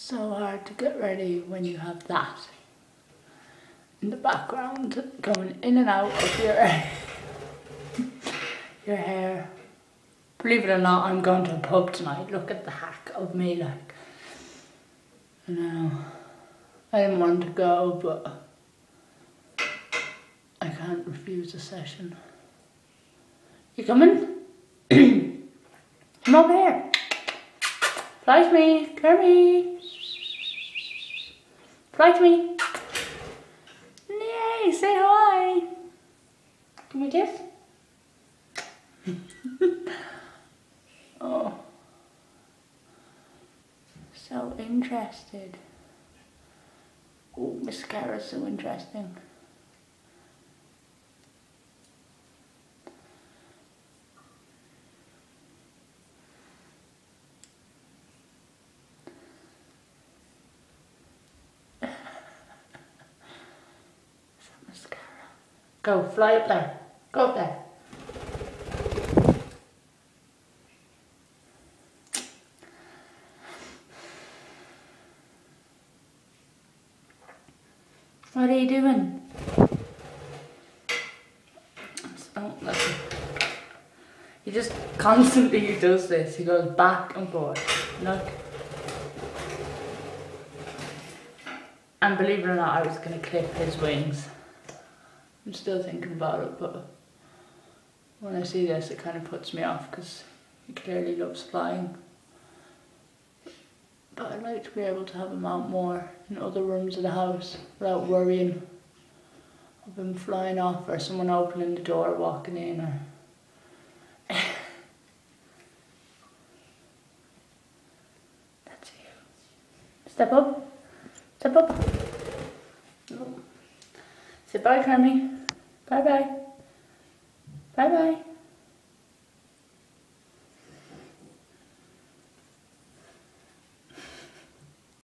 so hard to get ready when you have that in the background going in and out of your hair. Believe it or not, I'm going to a pub tonight. Look at the hack of me, like. I know. I didn't want to go, but I can't refuse a session. You coming? Come over here. Fly to me, Kermi. Fly to me. Yay, say hi. Can we kiss? Oh. So interested. Oh, mascara's so interesting. Mascara. Go, fly up there. Go up there. What are you doing? Oh, listen. He just constantly does this. He goes back and forth. Look. And believe it or not, I was going to clip his wings. I'm still thinking about it, but when I see this, it kind of puts me off because he clearly loves flying. But I'd like to be able to have him out more in other rooms of the house without worrying of him flying off or someone opening the door, walking in, or that's you. Step up. Step up. No. Say bye, Kermi. Bye bye. Bye bye.